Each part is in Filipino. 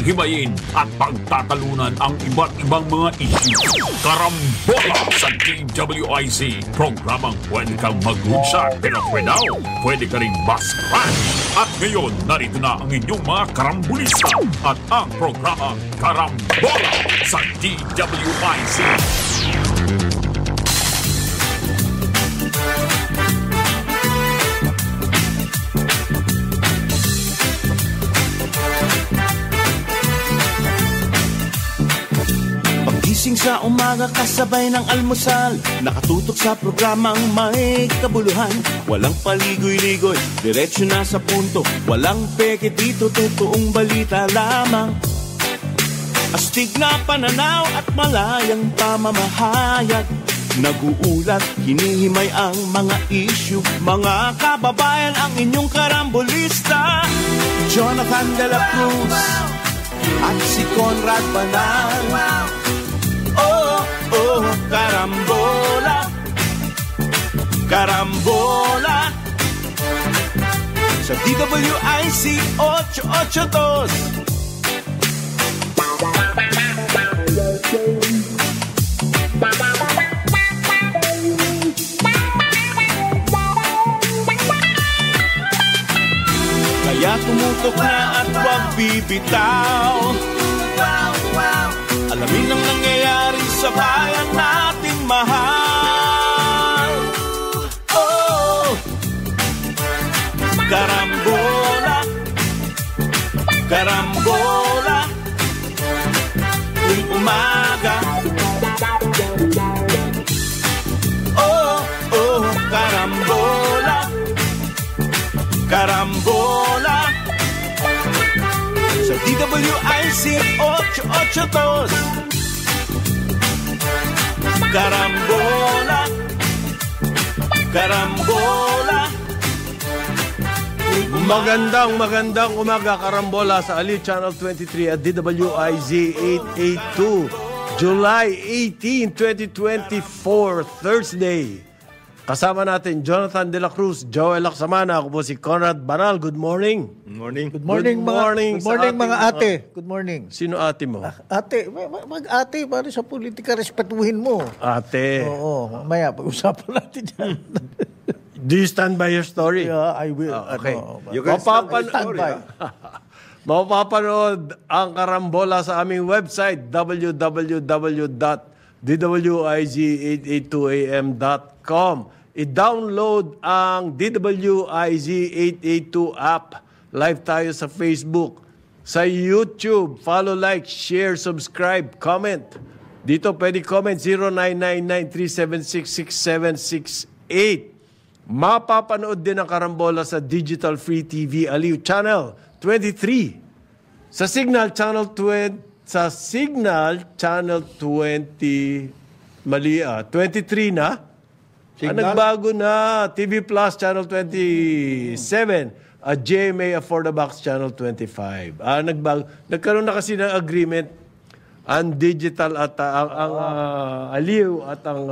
himayin at pagtatalunan ang iba't ibang mga isyu. Karambola sa DWIZ. Programang pwede kang mag-good pero for now, pwede ka rin mas-crash. At ngayon, narito na ang inyong mga karambulista at ang programang Karambola sa DWIZ. Gising sa umaga kasabay ng almusal, nakatutok sa programang may kabuluhan. Walang paligoy-ligoy, diretsyo na sa punto. Walang peke dito, totoong balita lamang. Astig na pananaw at malayang pamamahayag. Naguulat, hinihimay ang mga issue. Mga kababayan, ang inyong karambolista, Jonathan De La Cruz at si Conrad Banal. Oh, karambola, karambola sa DWIZ 882. Kaya tumutok na at huwag bibitaw. Alamin ang nangyayari sa bayan nating mahal. Oh, karambola, karambola, tuwing umaga. Oh, karambola, karambola sa DWIZ 882. Karambola, karambola. Magandang umaga, karambola sa Ali Channel 23 at DWIZ 882, July 18, 2024, Thursday. Kasama natin Jonathan De La Cruz, Joel Lacsamana. Ako po si Conrad Banal. Good morning. Good morning. Good morning, mga ate. Good morning. Sino ate mo? Ate, mag-ate para sa politika, respetuhin mo. Ate. Oo, mamaya pag-usapan natin yan. Do you stand by your story? Yeah, I will. Okay. You can stand by. Mapapanood ang karambola sa aming website www.dwiz882am.com. I-download ang DWIZ 882 app. Live tayo sa Facebook, sa YouTube. Follow, like, share, subscribe, comment. Dito pwede comment 0999-376-6768. Mapapanood din ang karambola sa Digital Free TV Aliw Channel 23. Sa Signal Channel 20, sa Signal Channel 20, 23 na. Nagbago na. TV Plus Channel 27. GMA For the Box Channel 25. Nagbago. Nagkaroon na kasi ng agreement ang digital at ang Aliw at ang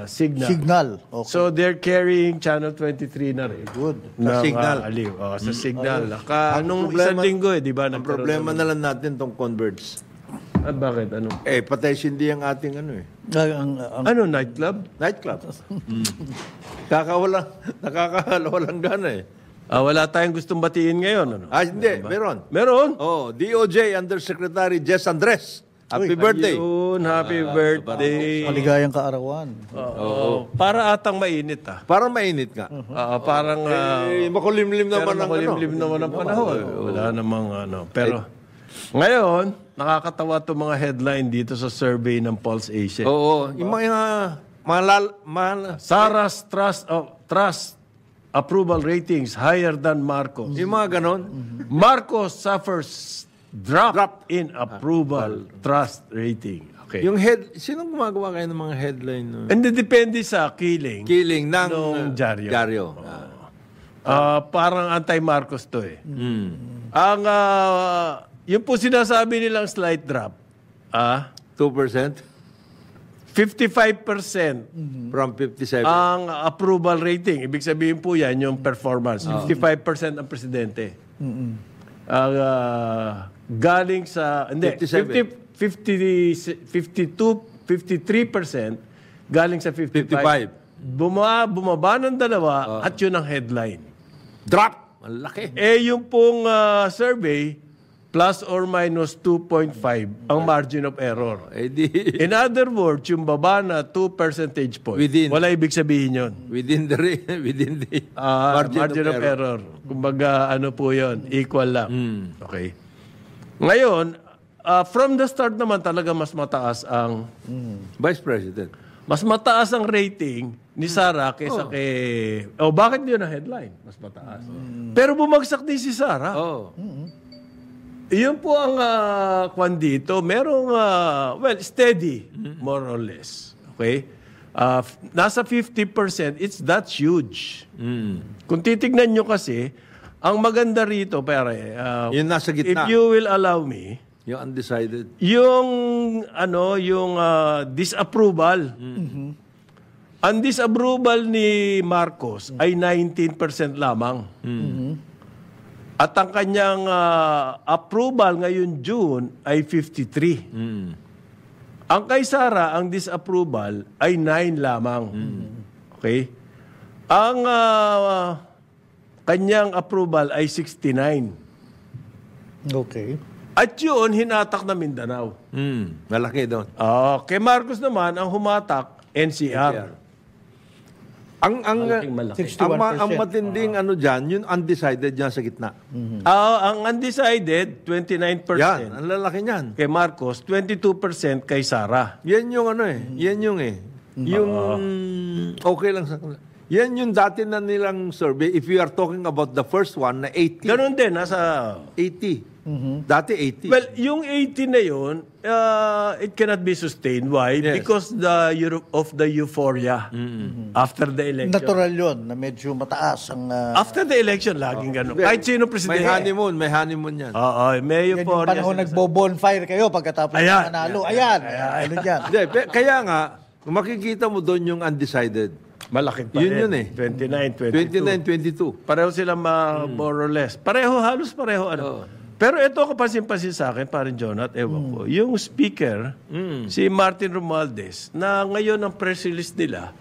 Signal. Signal. Okay. So they're carrying Channel 23 na rin. Good. Sa Signal. Aliw. Sa Signal. Nung isang linggo di ba? Ang problema na lang natin tong Converge. Bakit? Ano? Patay sindi ang ating Ano, nightclub? nightclub. Nakakawalang gana Wala tayong gustong batiin ngayon. Ano? Hindi, meron. Meron? DOJ Undersecretary Jess Andres. Happy birthday. Ayun, happy birthday. Maligayang kaarawan. Para atang mainit Parang mainit nga. Parang makulimlim naman ang makulimlim naman ang panahon. Wala namang Pero ngayon, nakakatawa itong mga headline dito sa survey ng Pulse Asia. Oo. Yung mga Sarah's trust approval ratings higher than Marcos. yung mga ganon. Marcos suffers drop in approval trust rating. Okay. Yung sino gumagawa kayo ng mga headline? Hindi, depende sa killing ng nung dyaryo. dyaryo. Parang anti-Marcos to eh. Ang yung po sinasabi nilang slight drop, 2%? 55% From 57? ang approval rating. Ibig sabihin po yan, yung performance. 55% ang presidente. galing sa, hindi, 57. 53% galing sa 55. 55. Bumaba ng dalawa at yun ang headline. Drop. Ang laki. Yung pong survey, plus or minus 2.5 ang margin of error. Di, In other words, yung baba na 2 percentage points, Within. wala ibig sabihin yun. within the Margin of error. Kumbaga, ano po yun, equal lang. Okay. Ngayon, from the start naman talaga mas mataas ang Vice President. mas mataas ang rating ni Sara kaysa kay... bakit yun ang headline? Mas mataas. Pero bumagsak din si Sara. Iyon po ang kwan dito. Merong, steady, more or less. Okay? Nasa 50%, that's huge. Kung titignan nyo kasi, ang maganda rito, pare, Yung nasa if gitna. you will allow me, Yung undecided. yung disapproval. Ang disapproval ni Marcos ay 19% lamang. At ang kanyang approval ngayon June ay 53. Ang kay Sara, ang disapproval ay 9 lamang. Okay? Ang kanyang approval ay 69. Okay. At yun, hinatak na Mindanao. Malaki doon. Kay Marcos naman, ang humatak, NCR. Malaki. Ang matinding diyan, yung undecided diyan sa gitna. Ang undecided, 29%. Yan, ang lalaki niyan. Kay Marcos, 22% kay Sara. Yan yung yan yung yung okay lang sa yan yung dati na nilang survey. If you are talking about the first one na 80. Ganun din, nasa... 80. Dati 80. Well, yung 80 na yun, it cannot be sustained. Why? Yes. Because of the euphoria after the election. Natural yun, na medyo mataas ang... After the election, laging ganun. Kahit sino presidente. May honeymoon yan. May yan yung euphoria. panahon nagbo-bonfire kayo pagkatapos Ayan. ng nanalo. Ayan. Ano dyan? Hindi, kaya nga, makikita mo doon yung undecided. Malaki pa Yun rin. yun 29, 22. 29, 22. Pareho sila more or less. Halos pareho. Pero ito kapansin-pansin sa akin, parang Jonat, ewan ko, yung speaker, si Martin Romualdez, na ngayon ang press release nila,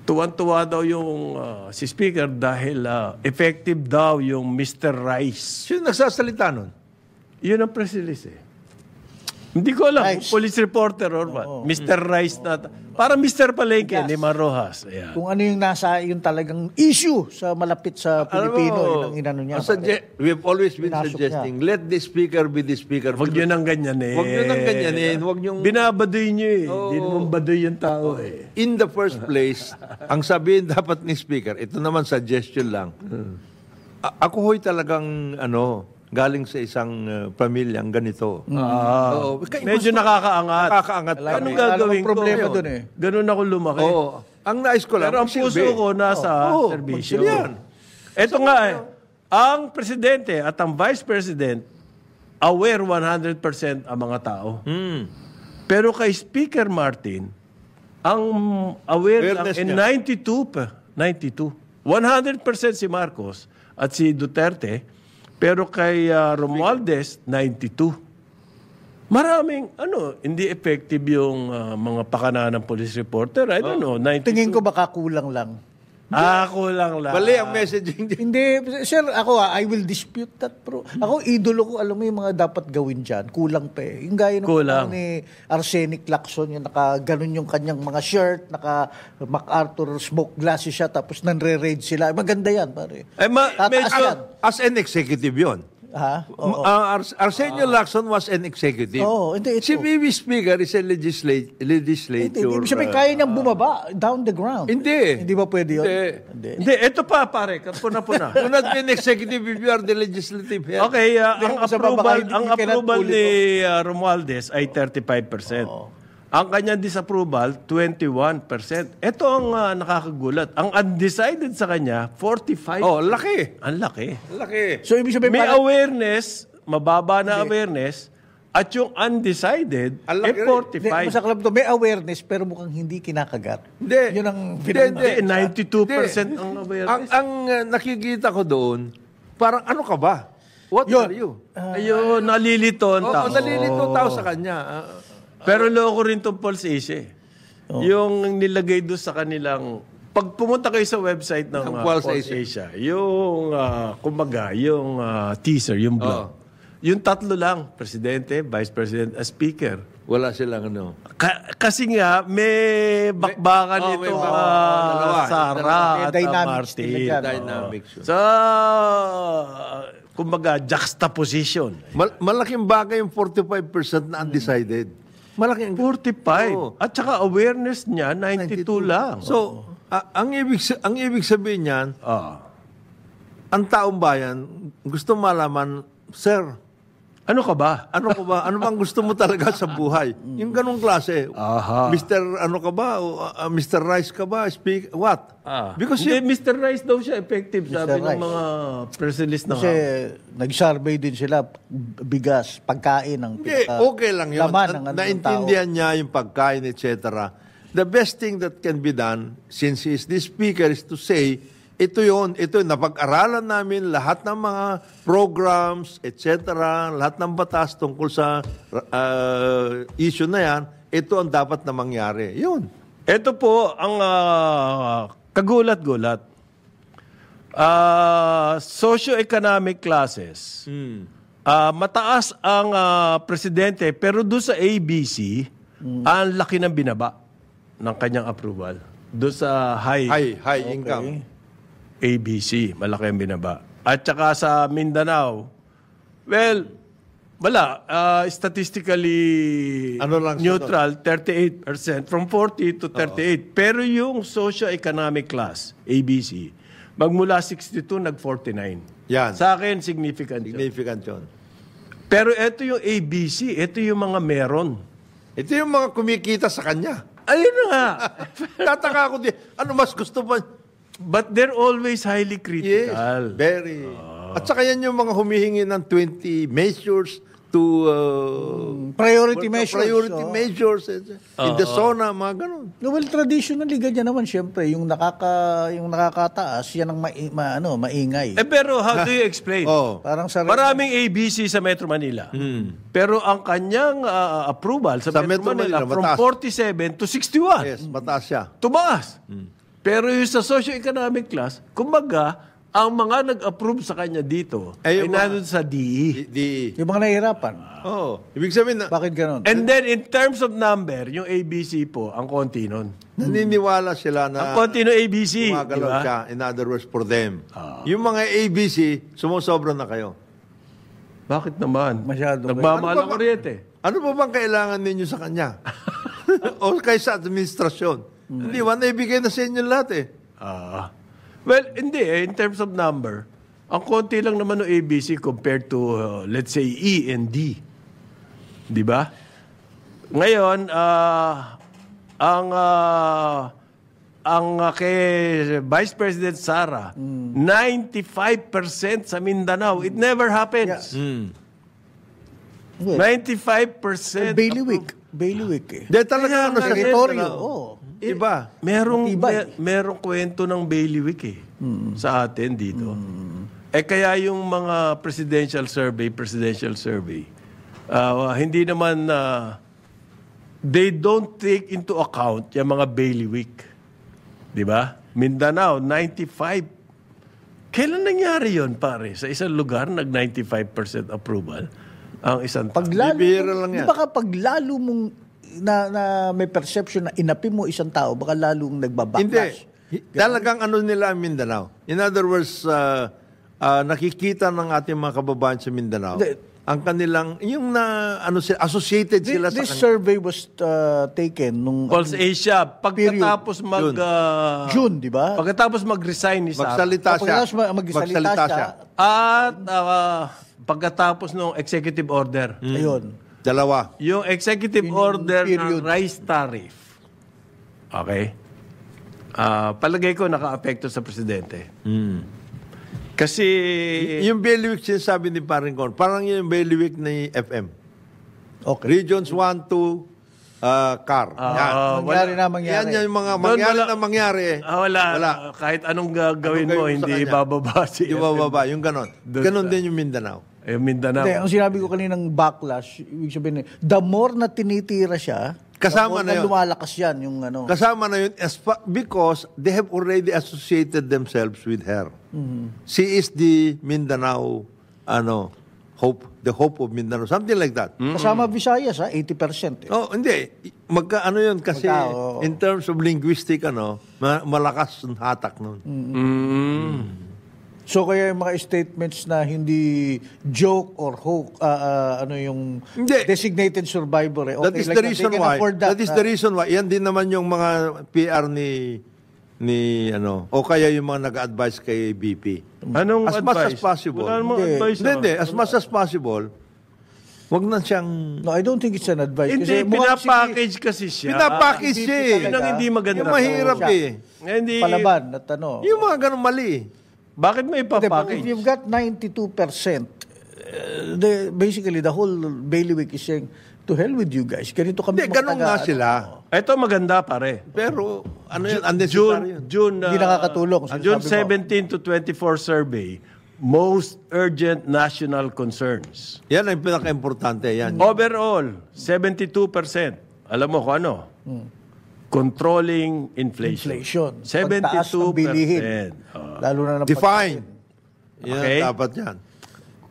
tuwan-tuwa daw yung si speaker dahil effective daw yung Mr. Rice. Sino nagsasalita nun? Yun ang press release Hindi ko alam, Rice. police reporter or what. Mr. Rice na. Parang Mr. Palengke, ni Rojas. Ayan. Kung ano yung nasa yung talagang issue sa malapit sa Pilipino, yun ang inano niya. We have always been Pinasok suggesting, let the speaker be the speaker. Huwag nyo nang ganyanin. Huwag nyo nang ganyanin. Huwag nyo... Binabadoy nyo Hindi naman badoy yung tao In the first place, ang sabihin dapat ni speaker, ito naman suggestion lang. Ako ho'y talagang, galing sa isang pamilyang ganito. Medyo nakakaangat. Nakakaangat. Anong gagawin ko? problema dun Ganun ako lumaki. Oo. Ang nais ko lang, Pero ang puso ko nasa serbisyo. Yan. Ito nga ang presidente at ang vice president aware 100% ang mga tao. Pero kay Speaker Martin, ang aware lang 92. 100% si Marcos at si Duterte. Pero kay Romualdez, 92. Maraming, hindi effective yung mga pakana ng police reporter. I don't know, 92. Tingin ko baka kulang lang. Kulang lang. Mali ang messaging. Hindi, sir, ako I will dispute that, bro. Ako, idolo ko, alam mo yung mga dapat gawin dyan. Kulang pa eh. Yung gaya ng ni Arsenic Lacson, yung naka-ganon yung kanyang mga shirt, naka-MacArthur smoke glasses siya, tapos nanre-raid sila. Maganda yan, pare. Tataas yan. As an executive yon. Ha? Oo. Arsenio Lacson was an executive. Hindi, ito. Si Bibi Speaker is a legislature. Hindi sabihin, kaya niyang bumaba, down the ground. Hindi. Hindi ba pwede yun? Hindi, ito pa pare, kapuna-puna. Do not be an executive if you are the legislative head. Okay, ang Sa baba, approval ni Romualdez ay 35%. Ang kanyang disapproval, 21%. Ito ang nakakagulat. Ang undecided sa kanya, 45%. Laki. Ang laki. Laki. So, ibig sabihin, May awareness, mababa na awareness, at yung undecided, Ang laki 45. masaklap to, may awareness, pero mukhang hindi kinakagat. Hindi. Yun ang Hindi, 92% ang awareness. Ang nakikita ko doon, parang ano ka ba? What Yun. are you? Ayun, nalilito ang tao. Nalilito tao sa kanya. Pero loko rin itong Pulse Asia. Yung nilagay doon sa kanilang... Pag pumunta kayo sa website ng Ang Pulse Pulse Asia, yung, kumbaga, yung teaser, yung blog. Yung tatlo lang, Presidente, Vice President, Speaker. Wala silang ano. Kasi nga, may bakbakan may itong dalawa. Sara May at dynamics Martin. nila dyan. Dynamics. Sa, kumbaga, juxtaposition. Malaking bagay yung 45% na undecided. Malaking 45. Oo. At saka awareness niya, 92 lang. So, ang ibig sabihin niyan, ang taong bayan gusto malaman, sir, Ano ka ba? ano ko ba? Ano bang gusto mo talaga sa buhay? Yung ganong klase. Aha. Mr. Ano ka ba? O, Mr. Rice ka ba? Speak what? Because Hindi, Mr. Rice daw siya effective, sabi ng Rice. mga press release na Kasi nag-survey din sila, bigas, pagkain ng Hindi, okay lang yun. laman ng Naintindihan niya yung pagkain, etc. The best thing that can be done, since he is the speaker, is to say, ito yun, napag-aralan namin lahat ng mga programs, etc., lahat ng batas tungkol sa issue na yan, ito ang dapat na mangyari. Yun. Ito po ang kagulat-gulat. Socio-economic classes. Mataas ang presidente, pero doon sa ABC, ang laki ng binaba ng kanyang approval. Doon sa High income. ABC, malaki ang binaba. At saka sa Mindanao, well, wala. Statistically Ano lang siya neutral, 38%. From 40 to 38. Pero yung socio-economic class, ABC, magmula 62, nag-49. Yan. Sa akin, significant yun. Significant yun. Pero ito yung ABC, ito yung mga meron. Ito yung mga kumikita sa kanya. Ayun na nga. Tataka ako din. Ano mas gusto ba? But they're always highly Yes, critical. very. At saka yan yung mga humihingi ng 20 measures to priority measures. Priority measures in the zona, mga ganun. Well, traditionally, ganyan naman siyempre. Yung nakakataas, yan ang maingay. Pero how do you explain? Parang sa Maraming ABC sa Metro Manila. Pero ang kanyang approval sa Metro Manila, from mataas. 47 to 61. Yes, mataas siya. Tumaas. Pero yung sa socio-economic class, kumbaga, ang mga nag-approve sa kanya dito ay nandun sa DE. Yung mga nahihirapan. Ibig sabihin na, Bakit ganun? And then, in terms of number, yung ABC po, ang konti nun. naniniwala sila na Ang konti ng ABC. gumagalaw Diba? siya, in other words, for them. Yung mga ABC, sumusobra na kayo. Bakit naman? Masyado. Nagmamahal Ano ang ba- kuryente. Ano ba bang kailangan ninyo sa kanya? O kaysa administrasyon? Hindi, ibigay na sa inyo lahat eh. Well, hindi eh. In terms of number, ang konti lang naman ng ABC compared to, let's say, E and D. Di ba? Ngayon, ang kay Vice President Sara, 95% sa Mindanao. It never happens. 95%. Bailiwick eh. Dahil talaga ano, Teritoryo. Iba. Merong kwento ng bailiwick eh sa atin dito. Kaya yung mga presidential survey, hindi naman they don't take into account yung mga bailiwick. Di ba? Mindanao, 95. Kailan nangyari yon pare? Sa isang lugar, nag-95% approval ang isang tao. Bibihira lang yan. Di ba kapag lalo mong na may perception na inapi mo isang tao, baka lalong nagbabacklash. Hindi. Talagang ano nila ang Mindanao. In other words, nakikita ng ating mga kababayan sa Mindanao, ang kanilang, yung associated sila sa This kanila. survey was taken nung Pulse Asia, pagkatapos June, di ba? pagkatapos mag-resign ni Sara. Magsalita siya. Pagkatapos magsalita siya. At pagkatapos ng executive order. Ayun. Yung executive Yung order period. ng rice tariff. Okay? Palagay ko naka-apekto sa presidente. Kasi Yung bailiwick sinasabi ni Paringgon, parang yung bailiwick ni FM. Okay. Regions 1, 2, CAR. Yan. Mangyari. Yan yung mga mangyari. Wala. Kahit anong gagawin mo, gawin mo sa hindi kanya? bababa si Di ba baba? Yung ganon. Doon Ganon sa- din yung Mindanao. Mindanao. Hindi, ang sinabi ko kaninang backlash, ibig sabihin, the more na tinitira siya, Kasama the more na yun. lumalakas yan. Yung ano. Kasama na yun because they have already associated themselves with her. She is the Mindanao, hope, the hope of Mindanao, something like that. Kasama Visayas, 80%. Oh, hindi. Yun kasi in terms of linguistic, malakas ang hatak nun. So kaya yung mga statements na hindi joke or hoax, yung Hindi. designated survivor. Okay, That is the reason why. That is the reason why. Yan din naman yung mga PR ni o kaya yung mga nag-advise kay BP. Anong As much advice? as possible. Wala namang advice. Hindi. As much as possible, wag na siyang... No, I don't think it's an advice. Hindi, mukhang pinapackage kasi siya. Pinapackage siya eh. Yun ang hindi maganda. Yung mahirap siya. eh. Hindi. Palaban at Yung mga ganun mali. Bakit may If ipapackage? you've got 92%, basically the whole bailiwick is saying, to hell with you guys. Ganito kami Hindi, ganun nga sila. Ito maganda pare. Pero, yun, unnecessary yun. June, Hindi nakakatulong. June Sinasabi 17 to 24 survey, most urgent national concerns. Yan ang pinaka-importante. Yan. Overall, 72%. Alam mo kung ano? Controlling inflation. Inflation. Pagtaas ng 72%. bilihin. Lalo na ng Define. Yan, Okay. dapat yan.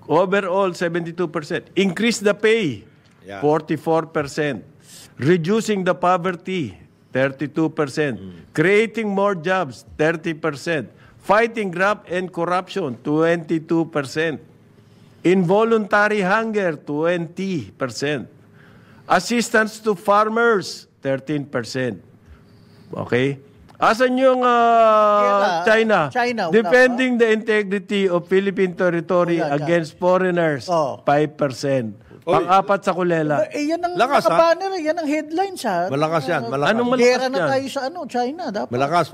Overall, 72%. Increase the pay, Yeah. 44%. Reducing the poverty, 32%. Creating more jobs, 30%. Fighting graft and corruption, 22%. Involuntary hunger, 20%. Assistance to farmers, 13%. Okay? Asan yung China? China, wala Defending the integrity of Philippine territory Wala dyan. against foreigners, Oh. 5%. Pang-apat sa kulela. yan ang Lakas, nakabanner, yan ang headlines ha. Malakas yan. Malakas. Anong malakas Gera na yan? tayo sa China. Dapat. Malakas.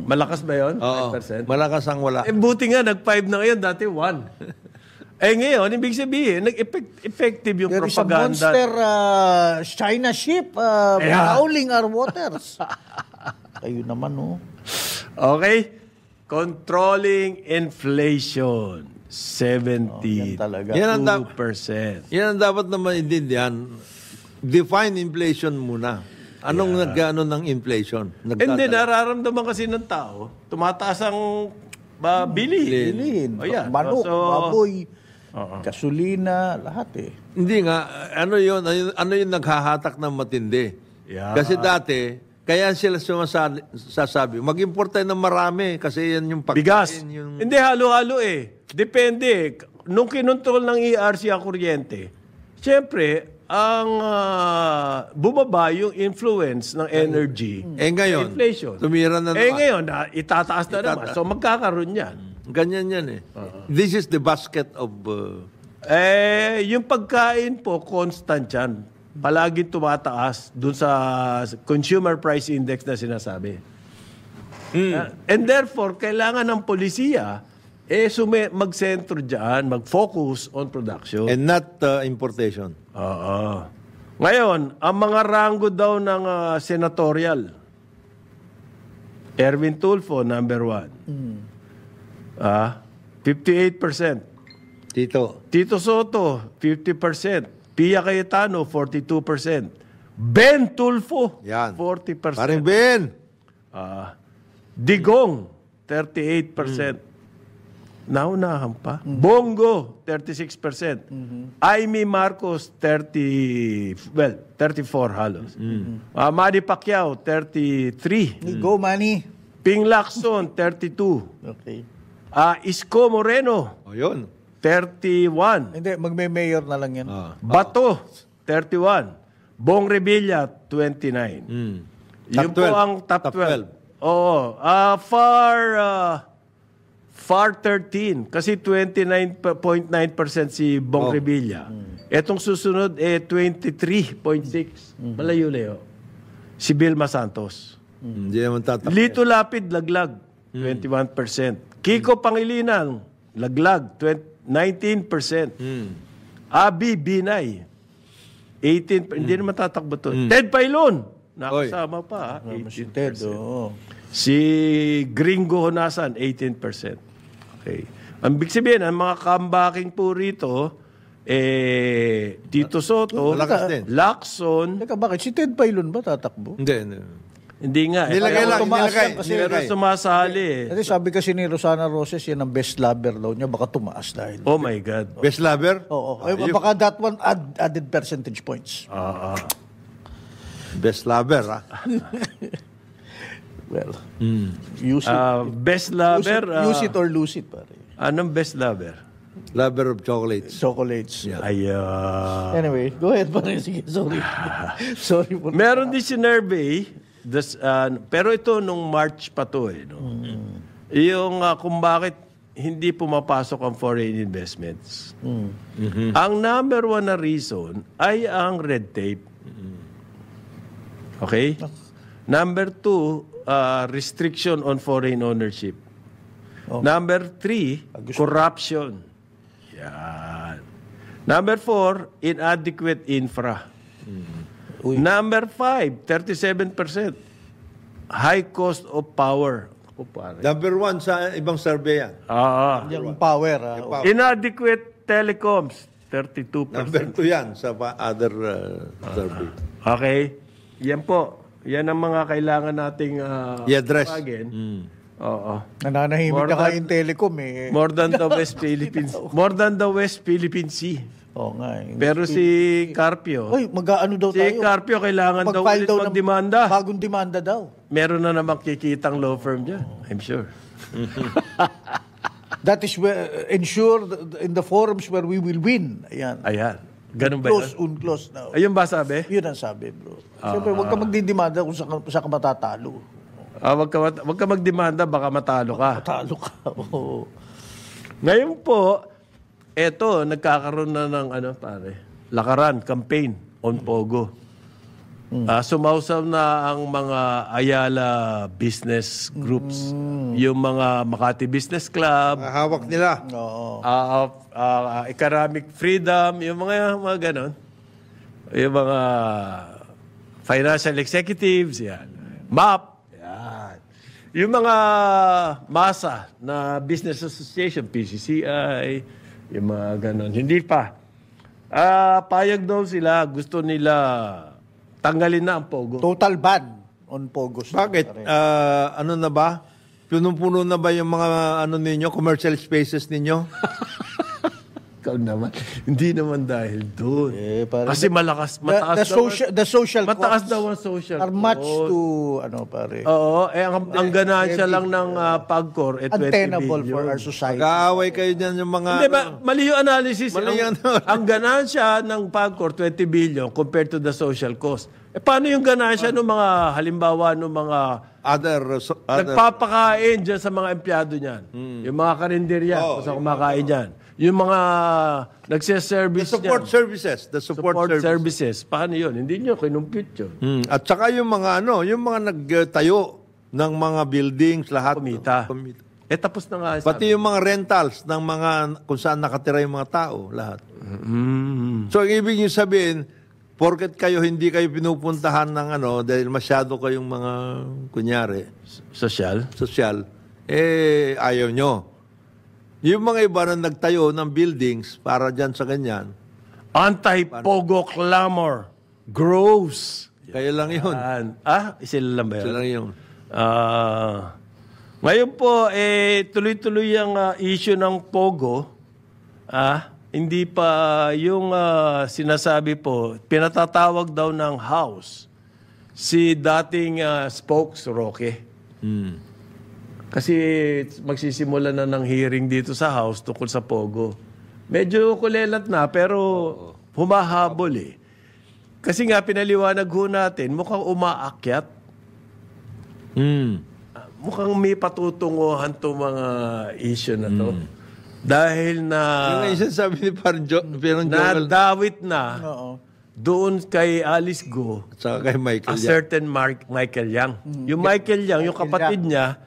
Malakas ba yun? Oo. 5%? Malakas ang wala. Buti nga, nag-5 na ngayon, dati 1. Ngayon, ibig sabihin, effective yung There is a propaganda. monster China ship prowling our waters. Kayo naman, no? Okay? Controlling inflation. 72%. yan talaga. Yan ang dapat na maintindihan. Define inflation muna. Anong nag-ano ng inflation? Hindi, nararamdaman kasi ng tao, tumataas ang bilihin. Bilihin. O yan. Manok, So, baboy, gasolina, lahat eh. Hindi nga, ano yun naghahatak ng matindi. Yeah. Kasi dati, kaya sila sasabi, mag-import tayo ng marami kasi yan yung bigas. Yung... Hindi, halo-halo eh. Depende. Nung kinontrol ng ERC ang kuryente, siyempre, ang bumaba yung influence ng energy. Ngayon, inflation. tumira na naman. Ngayon, itataas na naman. So, magkakaroon yan. Ganyan yan eh. This is the basket of... Yung pagkain po, constant yan. Palagi tumataas dun sa consumer price index na sinasabi. And therefore, kailangan ng polisiya mag-sentro dyan, mag-focus on production. And not importation. Oo. Ngayon, ang mga ranggo daw ng senatorial, Erwin Tulfo, number 1. 58%. Tito Soto, 50%. Pia Cayetano, 42%. Ben Tulfo, Yan. 40%. Paring Ben! Digong, 38%. Naunahan pa. Bongo, 36%. Aimee Marcos, 34 halos. Manny Pacquiao, 33. Go, Manny. Ping Lacson, 32. Okay. Isko Moreno, O yun. 31. Hindi, magme-mayor na lang yan. Bato, 31. Bong Revilla, 29. Yun Top po 12. ang top 12. Oo. FAR 13. Kasi 29.9% si Bong Revilla. Etong susunod, 23.6. Malayo-layo. Si Vilma Santos. Hindi naman tatak. Lito Lapid, laglag. 21%. Kiko Pangilinan, laglag. 19%. Abi Binay, 18%. Hindi naman tatakbo to. Ted Pailon, nakasama pa. Si Ted, oo. Si Gringo Honasan, 18%. Okay. Ang big sabihin, ang mga comebacking po rito, Tito Soto, Malakas din. Lacson, Teka, bakit? Si Ted Pailon ba tatakbo? Hindi. hindi nga. Nilagay lang, tumaas nilagay. yan kasi Pero sumasali eh. Kasi sabi kasi ni Rosana Roses, yan ang best lover daw niya, baka tumaas dahil. Oh my God. Best lover? Oo. Baka that one added percentage points. Best lover, ha? Well, use it. Best lover. Use it or lose it, pare. Anong best lover? Lover of chocolates. Chocolates. Ayun. Anyway, go ahead, pare. Sige, sorry. Sorry po. Meron din si Nervey, pero ito nung March pa to eh. No? Yung kung bakit hindi pumapasok ang foreign investments. Ang number one na reason ay ang red tape. Okay? Number two, restriction on foreign ownership. Number three, corruption. Yan. Number four, inadequate infra. Number 5, 37%. High cost of power. Number 1 sa ibang survey yan. Yung power. Inadequate telecoms, 32%. Number 2 yan sa other survey. Okay. Yan po. Yan ang mga kailangan nating I-address. Oo. Nananahimik na kayo yung telecom eh. More than the West Philippines. More than the West Philippine Sea. Oo nga eh. Pero si Carpio, Uy, mag-ano daw tayo? si Carpio kailangan daw Mag-file ulit daw ng magdemanda. bagong demanda daw. Meron na namang kikitang law firm dyan. I'm sure. That is where, ensure in the forums where we will win. Ayan. Ayan. Ganun ba Close, yun? unclose now. Ayun ba sabi? Yun ang sabi, bro. Siyempre, huwag ka magdidemanda kung saan ka matatalo. Wag ka magdemanda, baka matalo ka. Matalo ka. Oo. Ngayon po, eto, nagkakaroon na ng lakaran, campaign on Pogo. Sumausaw na ang mga Ayala business groups. Yung mga Makati Business Club, Hawak nila. Oo. Economic Freedom, yung mga ganon. Yung mga financial executives, yan. MAP, yan. Yung mga masa na business association, PCCI, yung mga ganon. Hindi pa. Payag daw sila, gusto nila tanggalin na ang Pogo. Total ban on Pogos. Bakit? Ano na ba? Punong-puno na ba yung mga ninyo, commercial spaces ninyo? Ikaw naman. Hindi naman dahil doon. Kasi mataas The social mataas costs daw ang social are much cost. to, pare, Oo, ang ganansya lang ng PAGCOR 20 untenable billion. for our society. Kaaway kayo dyan yung mga... Hindi ba, mali yung analysis. Mali yung ang ganansya ng PAGCOR 20 billion compared to the social cost. Paano yung ganansya ng mga, halimbawa, ng mga other nagpapakain dyan sa mga empleyado niyan? Yung mga karinderya, kung saan kumakain dyan. Yung mga nagsiservice support niyan. services. The support Services. Paano yun? Hindi nyo kinumpute yun. At saka yung mga yung mga nagtayo ng mga buildings, lahat. Kumita. Tapos na nga. Pati yung mga rentals ng mga kung saan nakatira yung mga tao, lahat. So, ang ibig nyo sabihin, porket hindi kayo pinupuntahan ng dahil masyado kayong mga, kunyari, Social. ayaw nyo. Yung mga iba na nagtayo ng buildings para dyan sa ganyan, Anti-Pogo clamor grows. kaya lang yun. Sila lang ba yun? Sila lang yun. Ngayon po, tuloy-tuloy ang issue ng Pogo. Hindi pa yung sinasabi po, pinatatawag daw ng House si dating spokes Roque. Kasi magsisimula na ng hearing dito sa House tungkol sa Pogo. Medyo kulelat na pero humahabol eh. Kasi nga pinaliwanag ho natin, mukhang umaakyat. Mukhang may patutunguhan to mga issue na to. Dahil na Yung isa sabi ni Parang Joel, nadawit na doon kay Alice Go at saka kay Michael a Yang. certain Michael Yang. Yung Michael Yang, yung kapatid niya,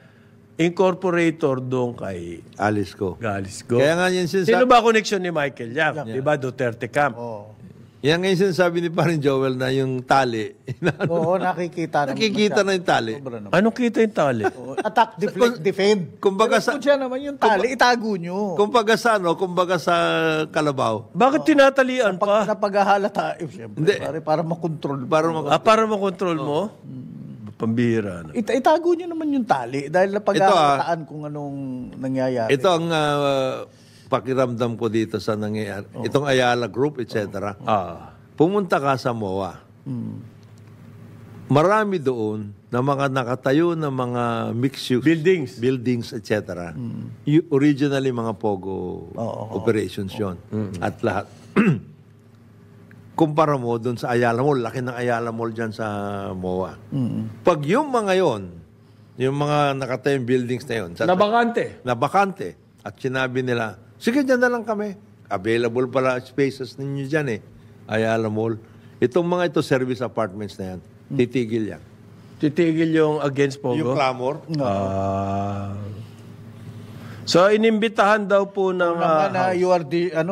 incorporator doon kay Alice ko. Alice Go. Kaya nga yun Sino ba connection ni Michael Yang? Diba Duterte camp? Yan ngayon sinasabi ni Parin Joel na yung tali. Oo, nakikita naman. Nakikita na yung tali. Sobra naman. Anong kita yung tali? Oo, attack, deflect, defend. Kumbaga Pero sa- kung siya naman yung tali, itago nyo. Kumbaga sa kalabaw. Bakit tinatalian Pag pa? napaghahalata, siyempre, Hindi. para makontrol. Para makontrol mo? Pambihira. No? Itago nyo naman yung tali dahil napaghahalatan kung anong nangyayari. Ito ang pakiramdam ko dito sa nangyayari. Itong Ayala Group, etc. Pumunta ka sa MOA. Marami doon na mga nakatayo na mga mixed-use buildings, etc. Originally, mga POGO operations yon. At lahat. Kumpara mo doon sa Ayala Mall, laki ng Ayala Mall dyan sa MOA. Pag yung mga yon, yung mga nakatayong buildings na yon, nabakante, at sinabi nila, sige, dyan na lang kami. Available pala spaces ninyo dyan Ayala Mall. Itong mga ito, service apartments na yan, titigil yan. Titigil yung against Pogo? Yung clamor. So, inimbitahan daw po ng na you are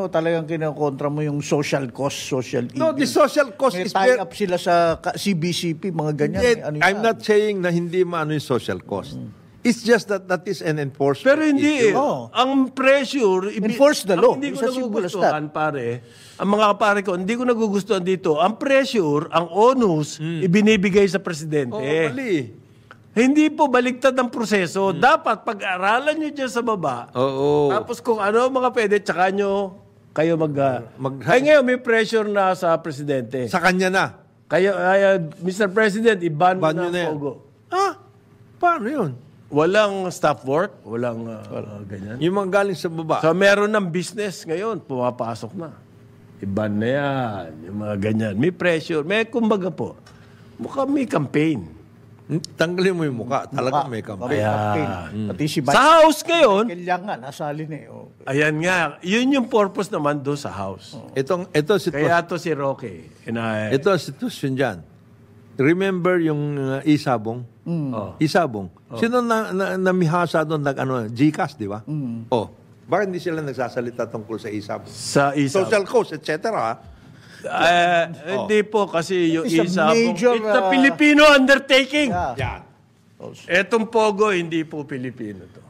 talagang kinokontra mo yung social cost, social evil. No, the social cost May is tie up sila sa CBCP, mga ganyan. I'm not saying na hindi maano yung social cost. It's just that is an enforcement Pero hindi issue. Ang pressure... Enforce the law. Ang hindi ko It's as simple as nagugustuhan, pare. Ang mga kapare ko, hindi ko nagugustuhan dito. Ang pressure, ang onus, ibinibigay sa presidente. Mali. Hindi po baligtad ang proseso. Dapat pag-aralan nyo dyan sa baba. Tapos kung ano mga pwede, tsaka nyo kayo Ay ngayon, may pressure na sa presidente. Sa kanya na. Kayo, Mr. President, i-ban Ban na nyo na yan. Pogo. Paano yun? Walang staff work, walang ganyan. Yung mga galing sa baba. So meron ng business ngayon, pumapasok na. Iban na yan, yung mga ganyan. May pressure, may kumbaga po. Mukhang may campaign. Tanggalin mo yung mukha. Talagang may campaign. Pati si Sa House ngayon, Kailangan nga, nasali na ayan nga, yun yung purpose naman doon sa House. Kaya to si Roque. Ito ang sitwasyon dyan. Remember yung Isabong? Isabong. Sino namihasa doon GCash, di ba? Bakit hindi sila nagsasalita tungkol sa Isabong? Sa Isabong. Social cost, etc. Hindi po kasi yung It's a Isabong. major, It's a Filipino undertaking. Yan. Etong Pogo, hindi po Pilipino to.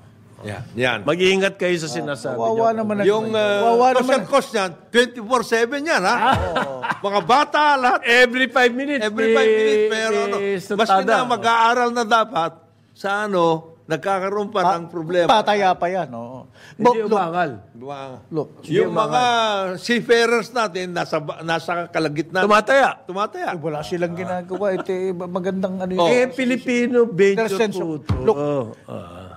Yan. Mag-iingat kayo sa sinasabi Wawa niyo. naman. Yung social cost yan, 24/7 yan, ha? Mga bata, lahat. Every 5 minutes. Every 5 minutes, pero maski na mag-aaral na dapat, sa nagkakaroon pa ng problema. Pataya pa yan, Hindi umangal. Look, Yung mga seafarers natin, nasa kalagitnaan. Tumataya. wala silang ginagawa. Ito, magandang yun. Filipino venture There's sense po of- to.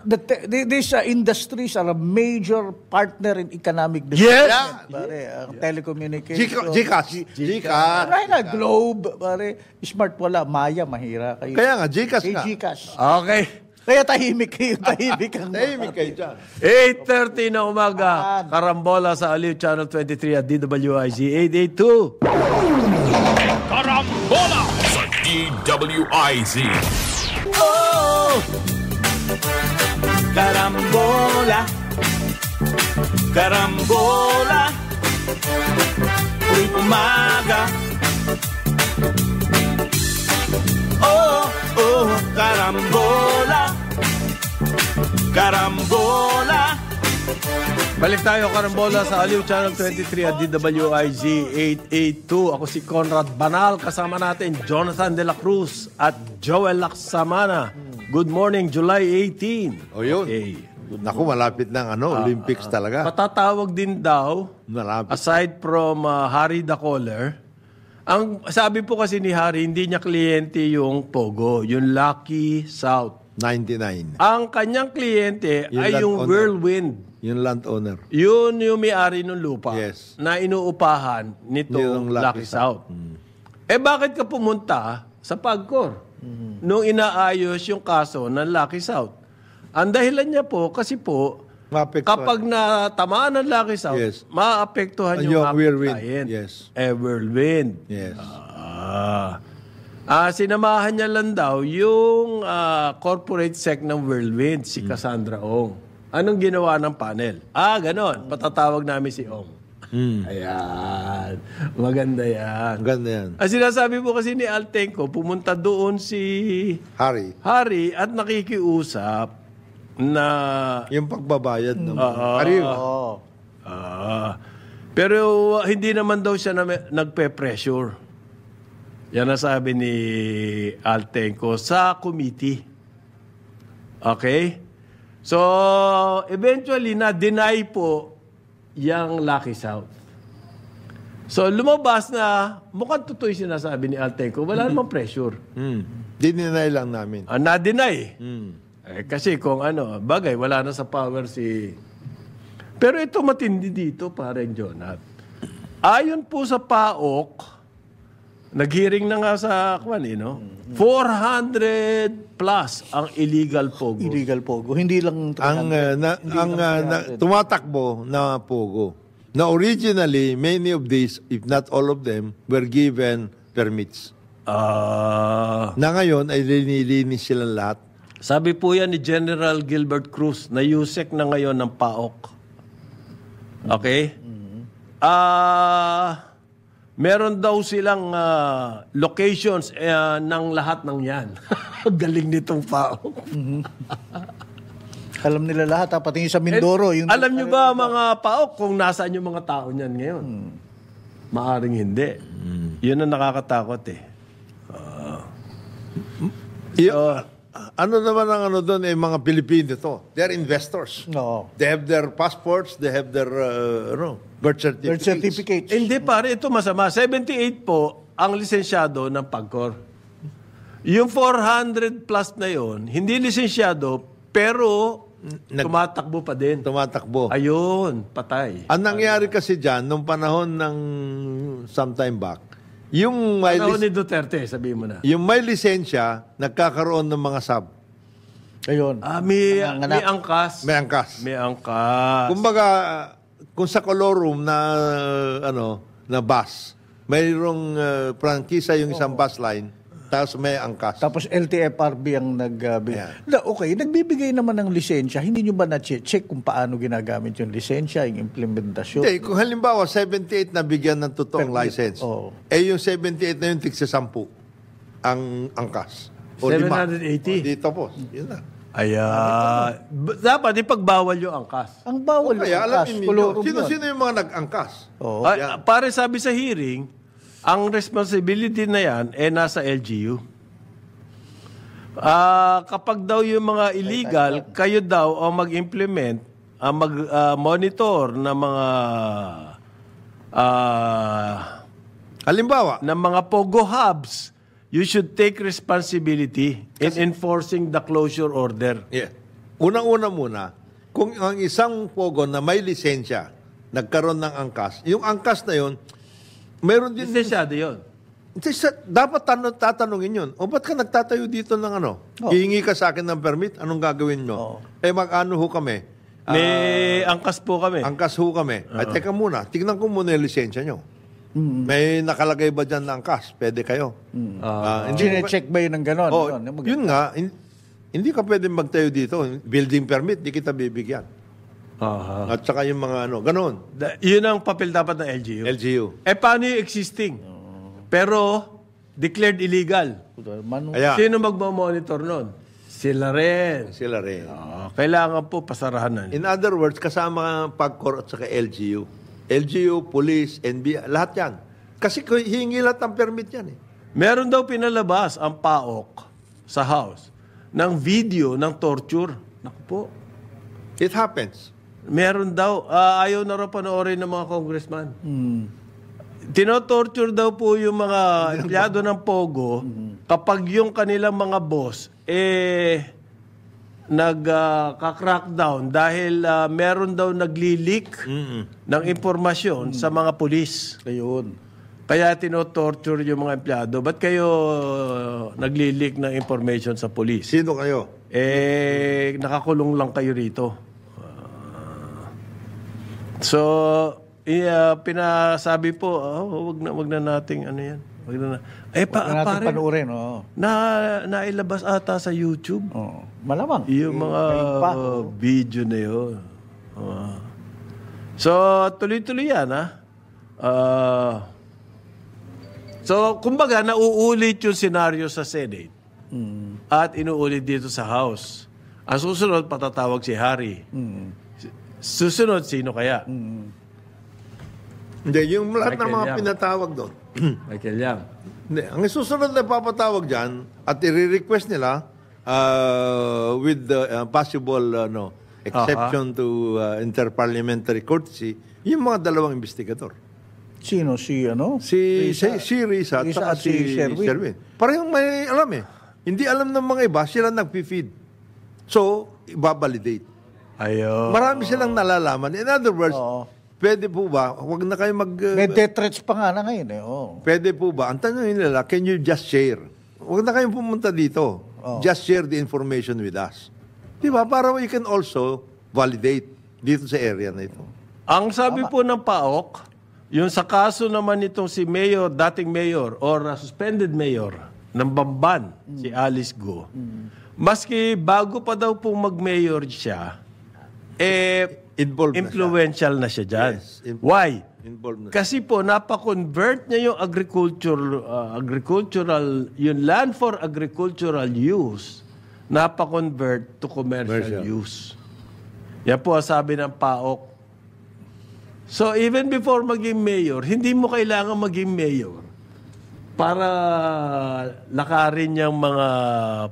Look, these industries are a major partner in economic development. Yes! Pare, ang telecommunications. GCash. Right na, Globe, pare. Smart wala. Maya, mahira kayo. Kaya nga, GCash nga. GCash. Okay. Kaya tahimik kayo. Tahimik ang Tahimik kayo dyan. 8:30 na umaga. Karambola sa Aliw Channel 23 at DWIZ 882. Karambola sa DWIZ. Karambola, karambola, tuwing umaga. Karambola, karambola. Balik tayo, Karambola sa Aliw Channel 23 at DWIZ 882. Ako si Conrad Banal. Kasama natin Jonathan De La Cruz at Joel Laksamana. Good morning, July 18. O yun. Okay. Naku, malapit ng Olympics talaga. Patatawag din daw, Malapit. aside from Harry the Caller, ang sabi po kasi ni Harry, hindi niya kliyente yung Pogo, yung Lucky South. 99. Ang kanyang kliyente Yung ay yung landowner. Whirlwind. Yung landowner. Yun yung may-ari ng lupa Yes. na inuupahan nitong Yung Lucky Lucky South. Bakit ka pumunta sa PAGCOR nung inaayos yung kaso ng Lucky South? Ang dahilan niya po, kasi po, Maapektuhan. kapag natamaan ng Lucky South, Yes. maapektuhan Yung yung Whirlwind. client. Yes. Whirlwind. Yes. Sinamahan niya lang daw yung corporate sec ng Whirlwind, si Cassandra Ong. Anong ginawa ng panel? Ganon. Patatawag namin si Ong. Ayan. Maganda yan. Ganda yan. Ang sinasabi po kasi ni Altenco, pumunta doon si Harry, at nakikiusap na yung pagbabayad ng Oo. pero hindi naman daw siya nagpe-pressure. Yan ang sabi ni Altenco sa committee. Okay? So, eventually, na-deny po yung Lucky South. So, lumabas na mukhang totoo yung sinasabi ni Altenco. Wala namang pressure. Dininay lang namin. Na-deny. Kasi kung bagay, wala na sa power si... Pero ito matindi dito, parang Jonat. Ayon po sa PAOK, nag-hearing na nga sa 400 plus ang illegal pogo. Illegal pogo. Hindi lang Tumatakbo na pogo. Na originally, many of these, if not all of them, were given permits. Na ngayon ay linilinis silang lahat. Sabi po yan ni General Gilbert Cruz na USEC na ngayon ng PAOK. Okay? Meron daw silang locations ng lahat ng yan. Galing nitong PAOK. Alam nila lahat, pati yung sa Mindoro. Alam nyo ba mga PAOK kung nasaan yung mga tao niyan ngayon? Maaring hindi. Yun ang nakakatakot eh. Ano naman ang doon mga Pilipino to? They're investors. No. They have their passports, they have their birth certificates. Birth certificates. Hindi pare, ito masama. 78 po ang lisensyado ng PAGCOR. Yung 400 plus na yon, hindi lisensyado, pero tumatakbo pa din. Tumatakbo. Ayun, patay. Ang nangyari kasi dyan, nung panahon ng sometime back, yung may, Panahon ni Duterte, sabihin mo na. yung may lisensya, nagkakaroon ng mga sub. Ayun. May angkas. May angkas. May angkas. Kumbaga, kung sa colorum na na bus, mayroong prangkisa yung isang bus line, tapos may angkas. Tapos LTFRB ang nagbibigay. Okay, nagbibigay naman ng lisensya. Hindi nyo ba na-check kung paano ginagamit yung lisensya, yung implementasyon? Hindi, kung halimbawa 78 na bigyan ng totoong license, yung 78 na yung tigsa 10 ang angkas. O 780. Dito po. Yun na. Dapat ipagbawal yung angkas. Ang bawal Kaya yung alamin ninyo, sino yung mga nag-angkas? Pare sabi sa hearing, ang responsibility na yan nasa LGU. Kapag daw yung mga illegal, kayo daw ang mag-implement, mag-monitor ng mga halimbawa, ng mga POGO hubs, you should take responsibility in enforcing the closure order. Yeah. Unang-una muna, kung ang isang pogo na may lisensya, nagkaroon ng angkas, yung angkas na yun, mayroon din... Lisensyado yun. Dapat tatanungin yun. O ba't ka nagtatayo dito ng hihingi ka sa akin ng permit, anong gagawin mo? Mag-ano ho kami? May angkas po kami. Angkas ho kami. Ay, teka muna, tignan ko muna yung lisensya nyo. May nakalagay ba dyan na angkas? Pwede kayo. Chine-check ba yun ng gano'n? Yun nga, hindi ka pwede magtayo dito. Building permit, di kita bibigyan. At saka yung mga gano'n. Yun ang papel dapat ng LGU. LGU. Paano yung existing? Pero, declared illegal. Sino magmamonitor nun? Sila rin. Kailangan po pasarahan na. In other words, kasama PAGCOR at saka LGU. LGU, police, NBI, lahat yan. Kasi hihingi lahat ng permit yan eh. Meron daw pinalabas ang PAOK sa House ng video ng torture. Naku po. It happens. Meron daw. Ayaw na raw panoorin ng mga congressman. Tinotorture daw po yung mga empleyado ng POGO kapag yung kanilang mga boss nag-crackdown dahil meron daw nagli-leak ng impormasyon sa mga pulis. Ayun. Kaya tinotorture yung mga empleyado. Ba't kayo nagli-leak ng information sa pulis? Sino kayo? Nakakulong lang kayo rito. So, pinasabi po, wag na nating yan. Wag na natin panuorin. Nailabas ata sa YouTube. Malamang. Yung mga video na yun. So, tuloy-tuloy yan, So, kumbaga, nauulit yung senaryo sa Senate at inuulit dito sa House. Ang susunod, patatawag si Harry. Susunod, sino kaya? Hindi, yung lahat ng Michael mga Yang. pinatawag doon. Michael Yang. Hindi, ang susunod na papatawag dyan at i-request nila with the possible exception to interparliamentary courtesy, yung mga dalawang investigador. Sino? Si Risa at saka si Sherwin. Parehong may alam eh. Hindi alam ng mga iba, sila nagpi-feed. So, ibabalidate. Ayun. Marami silang nalalaman. In other words, pwede po ba, huwag na kayo May death threats pa nga na ngayon eh. pwede po ba, ang tanong nila, can you just share? Huwag na kayong pumunta dito. Just share the information with us. Diba? Para you can also validate dito sa area na ito. Ang sabi po ng PAOK, yung sa kaso naman itong si Mayor, dating Mayor or suspended Mayor ng Bamban, si Alice Go, maski bago pa daw pong mag-mayor siya, Involved na influential na siya dyan. Yes, Why? Involved na. Kasi po, napakonvert niya yung agricultural, yung land for agricultural use, napakonvert to commercial use. Yan po ang sabi ng PAOK. So, even before maging mayor, hindi mo kailangan maging mayor para lakarin yung mga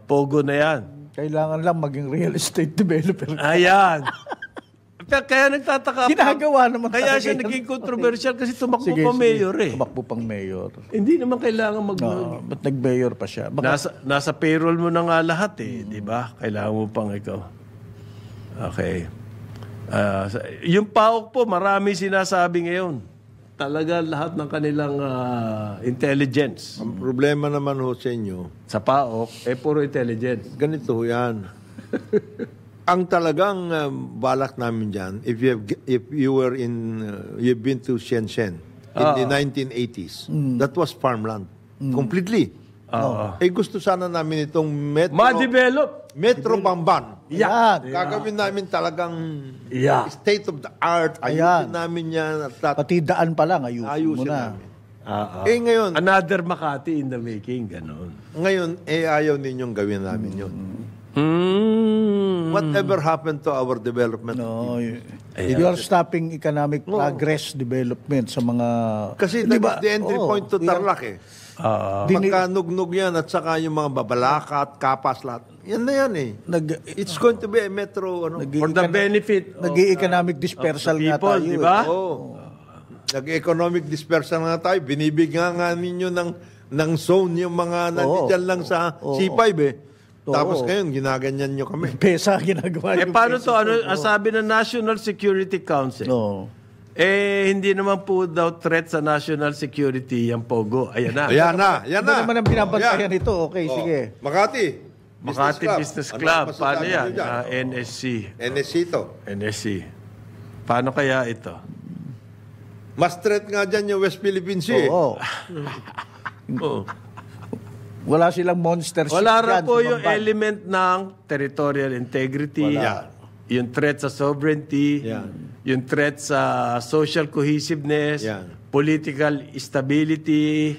pogo na yan. Kailangan lang maging real estate developer. Ayan. Kaya nagtataka pa. Ginagawa naman Kaya talaga siya yan. naging controversial kasi tumakbo pa mayor eh. Tumakbo pang mayor. Hindi naman kailangan Ba't nag-mayor pa siya? Nasa payroll mo na nga lahat eh, di ba? Kailangan mo pang ikaw. Okay. Yung PAOK po, marami sinasabi ngayon. Talaga lahat ng kanilang intelligence. Ang problema naman ho sa inyo, Sa PAOK, puro intelligence. ganito ho yan. Ang talagang balak namin dyan, if you were you've been to Shenzhen in the 1980s, that was farmland. Completely. Gusto sana namin itong Metro Bamban. Yan. Gagawin namin talagang Yeah. state of the art. Ayusin namin yan. Pati daan pa lang, ayusin mo Ayusin na. namin. Ngayon, Another Makati in the making, ganon. ngayon, ayaw ninyong gawin namin yun. Whatever happened to our development? No, you are stopping economic progress development sa mga... Kasi that was the entry point to Tarlac eh. Pagkanugnog yan at saka yung mga babalakat, kapas, lahat. Yan na yan eh. It's going to be a metro, For the benefit Nag-economic dispersal nga people, tayo. di ba? Nag-economic dispersal nga tayo. Binibigyan nga ninyo ng zone yung mga nandiyan lang sa C5 eh. Tapos ngayon, ginaganyan nyo kami. Pesa ginagawa. yung paano pesa. to? Ang sabi ng National Security Council, hindi naman po daw threat sa national security yung Pogo. Ayan na. Yan Ano na. naman ang binabantayan nito? Okay, sige. Makati. Makati Business Club. Ano Paano yan? masasabi nyo dyan? NSC. NSC to. NSC. Paano kaya ito? Mas threat nga dyan yung West Philippine Sea. Oo. Wala silang monster ship Wala ra yan po sa yung Bamban. element ng territorial integrity, Wala. yung threat sa sovereignty, Yan. yung threat sa social cohesiveness, Yan. political stability.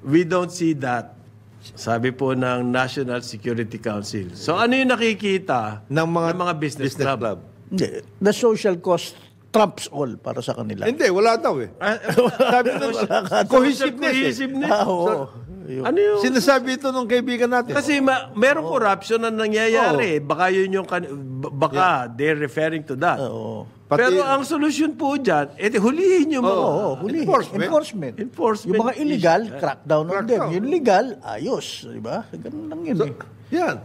We don't see that. Sabi po ng National Security Council. So ano yung nakikita ng mga business club? Hindi. The social cost trumps all para sa kanila. Hindi, wala daw eh. Sabi ng cohesiveness eh. Oo. Ano yung... Sinasabi ito ng kaibigan natin. Kasi merong corruption na nangyayari. Baka yun yung... Baka they're referring to that. Pero ang solusyon po dyan, hulihin yung mga... Huli. Enforcement. Yung mga illegal, crackdown on them. Yung legal, ayos. Diba? Ganun lang yun eh. Yan.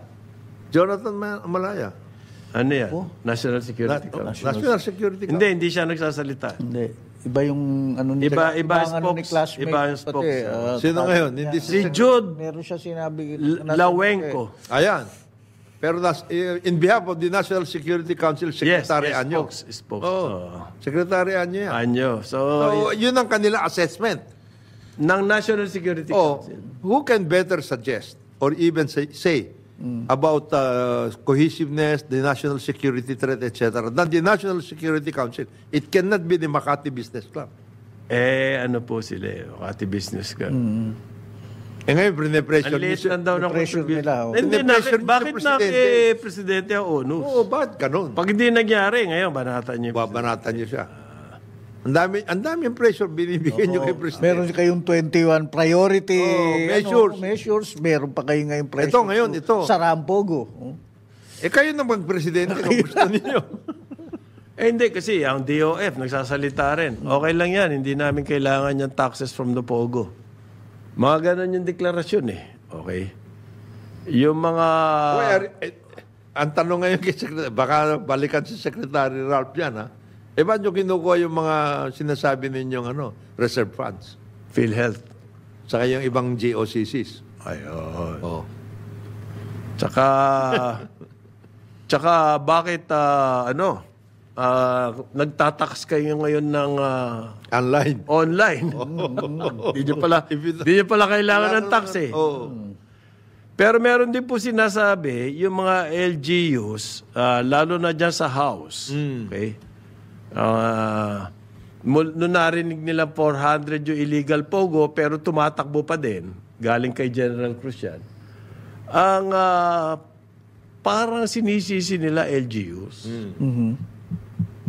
Jonathan Malaya. Ano yan? National Security Council. National Security Council. Hindi siya nagsasalita. Hindi. Iba yung ano ni Iba ang ano ni classmate. iba yung spokes. Sino ngayon? Hindi Si Jude Meron siya sinabi. Lawenko. Ayan. Pero in behalf of the National Security Council, Secretary Anyo. spokes. Secretary Anyo yan. Anyo. So, yun ang kanila assessment. ng National Security Council. Who can better suggest or even say about cohesiveness, the national security threat, etc., than the National Security Council? It cannot be the Makati Business Club. Ano po sila Makati Business ka. Ngayon, pressure Ang liit lang daw ng pressure nila. Hindi, Pine-pressure bakit sa na presidente. Presidente ang onus? Oo, bakit ganun? Pag hindi nangyari, ngayon, banatan niyo. Babanatan niyo siya. Ang dami yung pressure binibigyan niyo kay Presidente. Meron kayong 21 priority measures. Meron pa kayo ngayong pressure. Ito, ngayon, ito. Sa Rampogo. Kayo na mag-presidente kung gusto niyo. Hindi, kasi ang DOF, nagsasalita rin. Okay lang yan, hindi namin kailangan yung taxes from the POGO. Mga ganon yung deklarasyon Okay. Yung mga... Ang tanong ngayon kay Secretary, baka balikan si Secretary Ralph yan, ha? Ba't nyo kinukuha yung mga sinasabi ninyong reserve funds? PhilHealth. Saka yung ibang GOCCs. Ayun. Oh. Tsaka bakit, nagtatax kayo ngayon ng Online. Hindi nyo pala kailangan ng tax Pero meron din po sinasabi, yung mga LGUs, lalo na dyan sa House, okay? Noon narinig nila 400 yung illegal POGO, pero tumatakbo pa din, galing kay General Cruz yan. Ang parang sinisisi nila LGUs.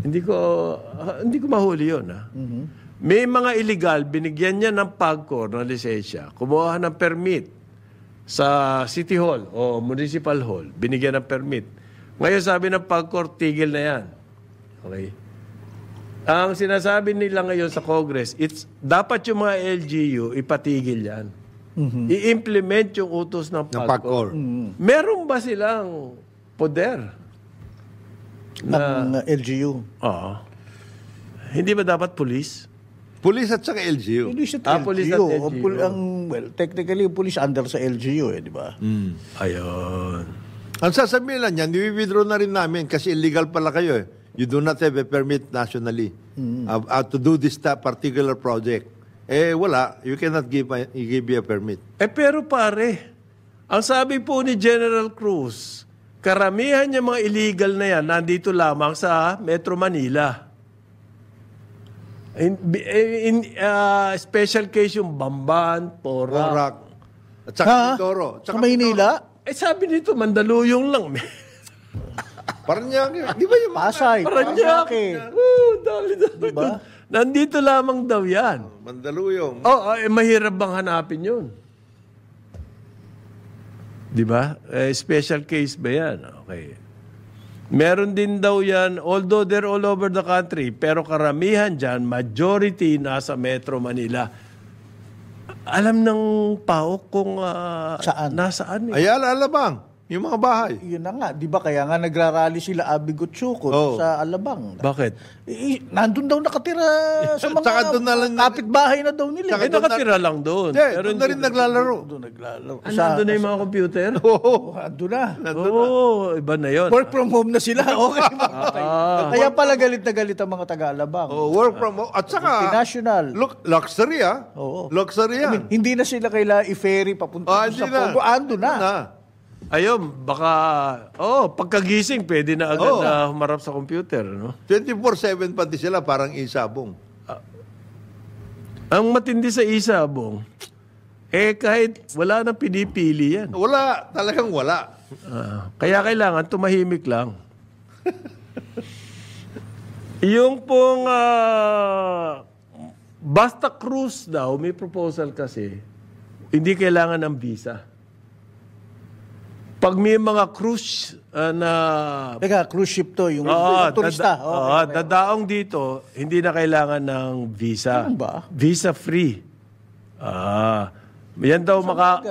Hindi ko mahuli yun. May mga illegal, binigyan niya ng PAGCOR na lisensya, kumuha ng permit sa City Hall o Municipal Hall, binigyan ng permit. Ngayon sabi ng PAGCOR, tigil na yan. Okay? Ang sinasabi nila ngayon sa Congress, dapat yung mga LGU ipatigil yan. I-implement yung utos ng PAGCOR. Meron ba silang poder? Ng LGU. Oo. Hindi ba dapat police? Police at saka LGU. Police at LGU. Police at LGU. Technically, police under sa LGU, di ba? Ayun. Ang sasabihin lang yan, i-withdraw na rin namin kasi illegal pala kayo You do not have a permit nationally to do this particular project. Wala. You cannot give you a permit. Pero pare, ang sabi po ni General Cruz, karamihan yung mga illegal na yan nandito lamang sa Metro Manila. Special case yung Bamban, Porac, at saka Mindoro. Sa Maynila? Sabi nito, Mandaluyong lang. Paranaque. Di ba yung Pasay. Paranaque. Dali. Diba? Nandito lamang daw yan. Mandaluyong. Mahirap bang hanapin yun? Di ba? Special case ba yan? Okay. Meron din daw yan, although they're all over the country, pero karamihan dyan, majority nasa Metro Manila. Alam ng PAOK kung nasaan. Ay, Alabang. Yung mga bahay. Yun na nga. Di ba kaya nga nagrarally sila Abigot Chukot sa Alabang. Bakit? Nandun daw nakatira sa mga kapitbahay na daw nila. Nakatira lang doon. Doon na rin naglalaro. Doon naglalaro. Nandun na yung mga computer? Oo. Nandun na. Iba na yun. Work from home na sila. Okay. Kaya pala galit na galit ang mga taga-Alabang. Work from home. At saka, national. Luxury Oo. Luxury yan. Hindi na sila kailangan i-ferry papunta sa Pogo. Ando na. Ayun, baka, pagkagising, pwede na agad na humarap sa computer, no? 24/7 pati sila, parang isabong. Ang matindi sa isabong, kahit wala nang pinipili yan. Wala, talagang wala. Kaya kailangan tumahimik lang. Yung pong basta cruise daw, may proposal kasi, hindi kailangan ng visa. Pag may mga cruise na... Teka, cruise ship to, yung turista. Dadaong dito, hindi na kailangan ng visa. Ano ba? Visa-free. Yan daw,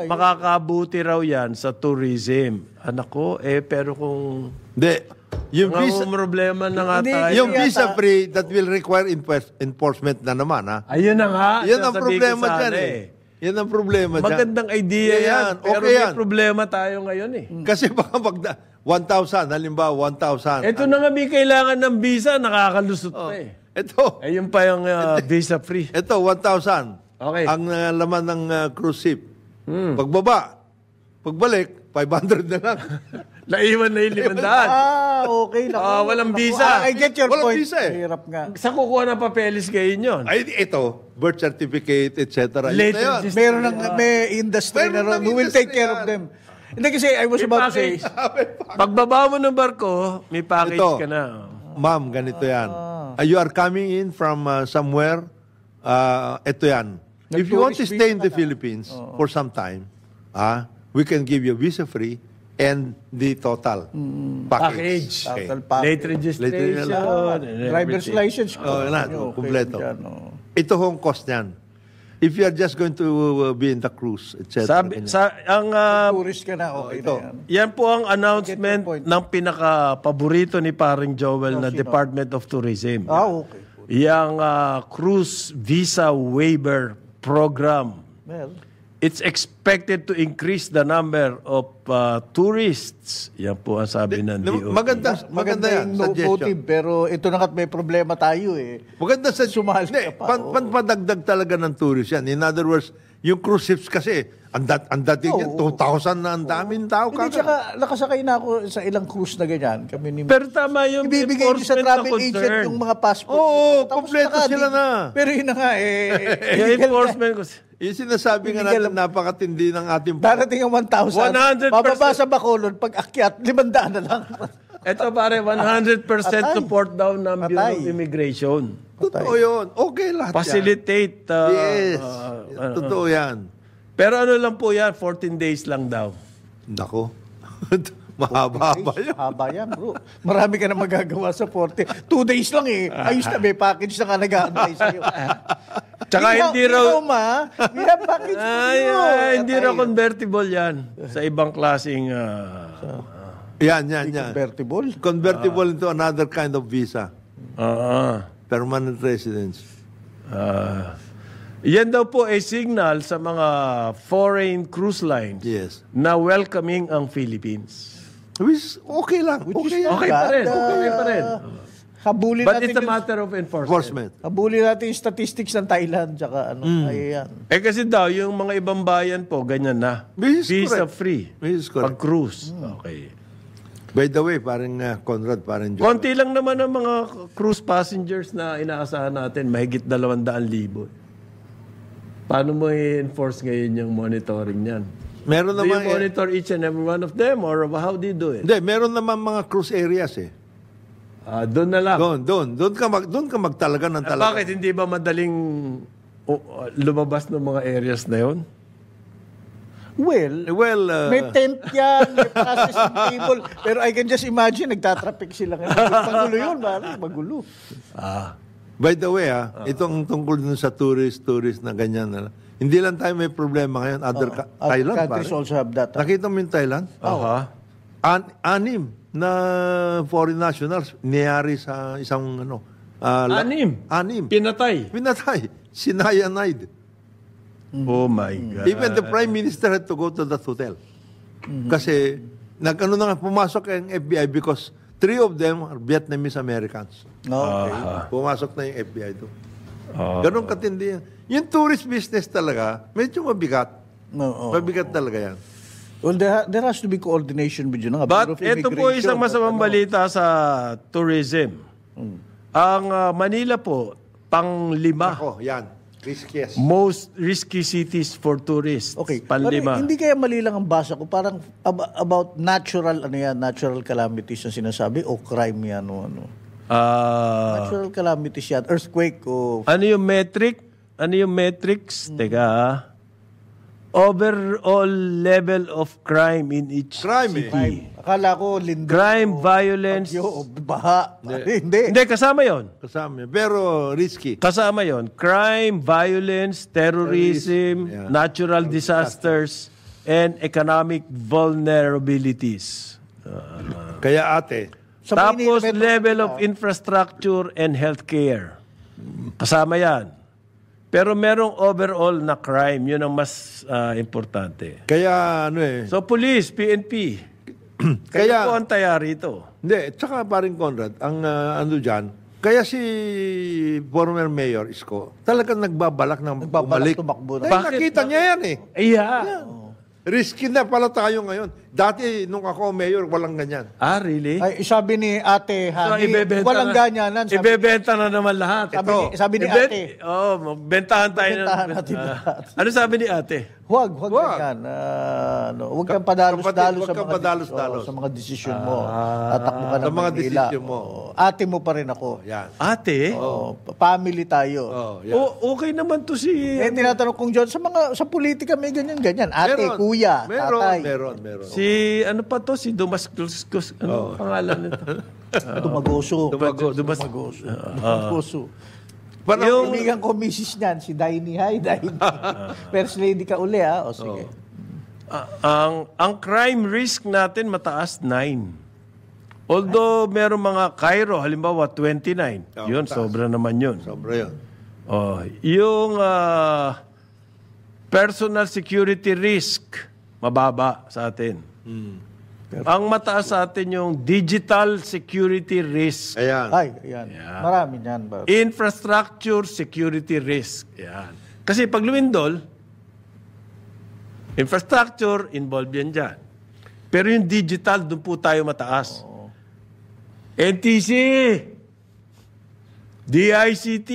makakabuti raw yan sa tourism. Anak ko, pero kung... Hindi. Yung visa... problema na nga tayo. Yung visa-free, that will require enforcement na naman, ha? Ayun na nga. Yan ang problema dyan, Yan ang problema dyan. Magandang idea yan. Pero may problema tayo ngayon, Kasi baka 1,000, halimbawa 1,000. Ito na nga may kailangan ng visa, nakakalusot na Ito. Ayun pa yung visa-free. Ito, 1,000. Okay. Ang laman ng cruise ship. Pagbaba, pagbalik, 500 na lang. Naiwan na yung 500. Okay. Naku, Walang naku. visa. I get your Walang point. visa eh. Hirap nga. Sa kukuha ng papeles kayo yun. Ay, ito, birth certificate, etc. Late Yun na yun. registration. Meron ng may industry Meron na ron ng who will take industry care of yan. them. Hindi kasi I was about to say, Pagbaba mo ng barko, may package Ito. ka na. Ma'am, ganito yan. You are coming in from somewhere, ito yan. If you want to Nag-tourist stay in visa the Philippines for some time, we can give you visa-free and the total package. Okay. total package. Late registration. and driver's everything. license. Lahat, Okay, kumpleto. dyan, oh. Ito hong cost niyan. If you are just going to be in the cruise, etc. Sabi, ang, Tourist ka na, okay ito. na yan. yan po ang announcement Get your point. ng pinaka-paborito ni paring Joel na sino? Department of Tourism. Okay. Yang Cruise Visa Waiver Program. Well, It's expected to increase the number of tourists. Yan po ang sabi ng DOT. Maganda yan, yung suggestion. motive, pero ito na kat may problema tayo eh. Maganda sa Sumali ka pa, oo. Panpadagdag talaga ng tourist yan. In other words, yung cruise ships kasi, ang dating yan, 2,000 na ang daming tao. Hindi, tsaka nakasakay na ako sa ilang cruise na ganyan. Kami ni Pero tama yung ibibigay nyo sa enforcement na travel agent concern. yung mga passport. Oo, Tapos kompleto naka- sila na. Pero yun na nga eh. Yung illegal na. enforcement ko. Yung sinasabi nga natin, napakatindi ng ating... Darating ang 1,000. 100%. Bababa sa Bacolod, pag akyat, 500 na lang. Ito pare, 100% Patay. support daw ng Bureau Patay. of Immigration. Totoo yun. Okay lahat Facilitate. yan. Yes. Totoo yan. Pero ano lang po yan, 14 days lang daw. Nako. Mahaba-haba yun. Haba yan, bro. Marami ka na magagawa sa 40. 2 days lang eh. Ayos na, may package na ka nag-aantay sa'yo. Tsaka hindi raw... We have package for you. Hindi raw convertible yan sa ibang klaseng... Yan. Convertible? Convertible into another kind of visa. Permanent residence. Yan daw po ay signal sa mga foreign cruise lines Yes. na welcoming ang Philippines. Which, okay lang. Okay yan. Okay pa rin. Okay pa rin. Habulin But natin it's a yung- matter of enforcement. Enforcement. Habulin natin yung statistics ng Thailand tsaka ano. Ayan. Eh kasi daw, yung mga ibang bayan po, ganyan na. This is Visa correct. free. This is correct. Pag-cruise. Okay. By the way, parang Conrad, parang John. Konti lang naman ang mga cruise passengers na inaasahan natin. Mahigit 200,000. Paano mo i-enforce ngayon yung monitoring niyan? Meron Do you naman... monitor each and every one of them or how do you do it? Hindi, meron naman mga cruise areas eh. Doon na lang. Doon ka magtalaga ng talaga. Bakit hindi ba madaling lumabas ng mga areas na yon? Well, may tent yan, may processing table. Pero I can just imagine, nagtatraffic sila ngayon. Magulo yun, parang magulo. By the way, itong tungkol dun sa tourist na ganyan na. Hindi lang tayo may problema ngayon. Thailand, countries pare. also have that. Nakita mo yung Thailand? Aha. Anim na foreign nationals niyari sa isang ano. Anim. Pinatay. Pinatay. Cyanide. Oh my God. Even the Prime Minister had to go to that hotel. Kasi, pumasok ang FBI because 3 of them are Vietnamese Americans. Okay. Pumasok na yung FBI doon. Ganon katindi yan. Yung tourist business talaga, medyo mabigat. Oo. Mabigat talaga yan. Well, there has to be coordination with you. But ito po isang masamang balita sa tourism. Ang Manila po, pang-5 Ako, yan. Riskiest. most risky cities for tourists. Okay. Pan-5. Pero hindi kaya mali lang ang basa ko. Parang about natural calamities na sinasabi o crime yan o ano. Natural calamities yan. Earthquake o... Ano yung metric? Ano yung metrics? Teka. Overall level of crime in each city. Akala ko lindol. Crime, violence. Bagyo o baha. Hindi. Hindi, kasama yon. Kasama yan. Pero risky. Kasama yon. Crime, violence, terrorism, Yeah. natural disasters, and economic vulnerabilities. Kaya ate, Sa Tapos Maynila, level of infrastructure and healthcare. Kasama yan. Pero merong overall na crime. Yun ang mas importante. kaya So police, PNP. Kaya- Kaya po ang tayari ito. Hindi, tsaka paring Conrad, ang ano dyan, kaya si former Mayor Isko, talagang nagbabalak ng Nagbabalak bumalik. tumakbo na. Dahil Bakit? nakita niya yan eh. Yeah. Risky na pala tayo ngayon. Dati, nung ako mayor, walang ganyan. Ah, really? Ay, sabi ni Ate Hani, ibebenta walang na, ganyanan. Ibebenta na naman lahat. Sabi ni Ate. Magbentahan tayo. Bentahan natin lahat. Ano sabi ni Ate? Huwag ganyan. Huwag kang padalos-dalos Huwag kang padalos-dalos. sa mga desisyon mo. Tatakbo ka Sa ng mga Manila. desisyon mo. Ate mo pa rin ako. Yan. Ate? Family tayo. Yan. Okay naman to si... Tinatanong kong John, sa politika may ganyan. Ate, Meron. kuya, tatay. Meron. Si ano pa to? Si Damascus. Ano pangalan nito? Dumagoso. Dumagoso. Yung kaibigan ko, misis niyan, si Daini. Hi, Daini. First lady ka uli, ha? O, sige. Ang crime risk natin mataas 9. Although meron mga Cairo, halimbawa 29. Yun, mataas. sobra naman yun. Sobra yun. Yung personal security risk, mababa sa atin. Ang mataas sa atin yung digital security risk. Ayan. Ay, yan. Marami yan. Infrastructure security risk. Yan. Kasi pag lumindol, infrastructure, involved yan dyan. Pero yung digital, doon po tayo mataas. NTC, DICT.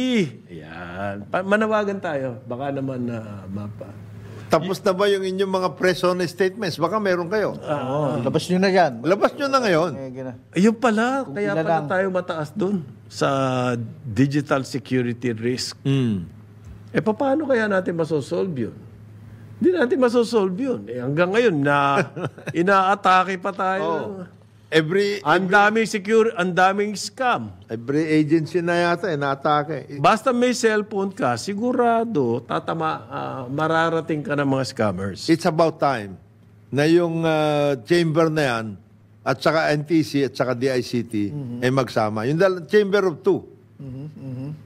Yan. Manawagan tayo. Baka naman na mapa. Tapos na ba yung inyong mga press on statements? Baka meron kayo. Labas nyo na yan. Labas nyo na ngayon. Ayun pala. Kaya ilan pala lang. tayo mataas doon sa digital security risk. Paano kaya natin masosolve yun? Hindi natin masosolve yun. Hanggang ngayon, inaatake pa tayo. Ang daming scam. Every agency na yata, naatake. Basta may cellphone ka, sigurado, mararating ka ng mga scammers. It's about time na yung chamber na yan, at saka NTC, at saka DICT, ay magsama. Yung chamber of two.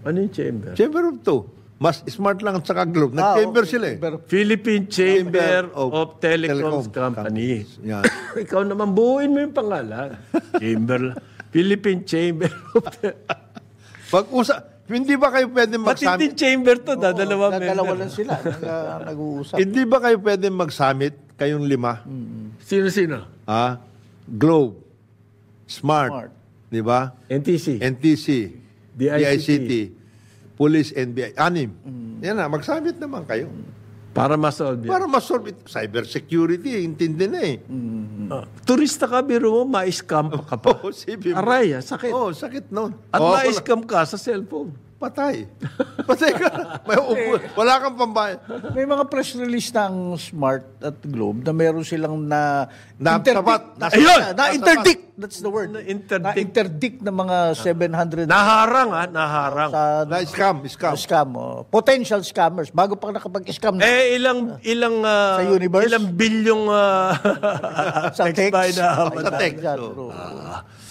Ano yung chamber? Chamber of two. Mas smart lang at saka Globe. Nag-chamber sila eh. Philippine Chamber of Telecom Telecoms Company. Yan. Ikaw naman, buuin mo yung pangalan. Philippine Chamber of Hindi ba kayo pwede Pati mag-summit? chamber to, dalawa Dalawa member. lang sila. Nag-uusap. Hindi ba kayo pwede mag-summit, kayong 5? Sino-sino? Globe, Smart. Di ba? NTC. NTC, DICT. DICT, Police, NBI. 6. Yan na, mag-summit naman kayo. Para ma-solve yan. Para ma-solve it. Cyber security, intindi na eh. Turista ka, biro mo, ma-scam ka pa. Sipin mo. Aray, sakit. Sakit nun. At ma-scam ka sa cellphone. Patay. Patay ka. Wala kang pambayad. May mga press release ng Smart at Globe na meron silang Tapat. na-interdict. That's the word. Na-interdict. Na-interdict ng mga 700 Naharang. Naharang. Scam. scam. Potential scammers. Bago pa nakapag-scam na Ilang Sa universe? Ilang bilyong sa text. Sa text.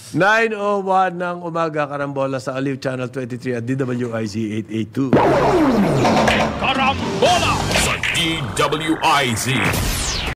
9:01 ng umaga, Karambola sa Aliw Channel 23 at DWIZ 882. Karambola sa DWIZ.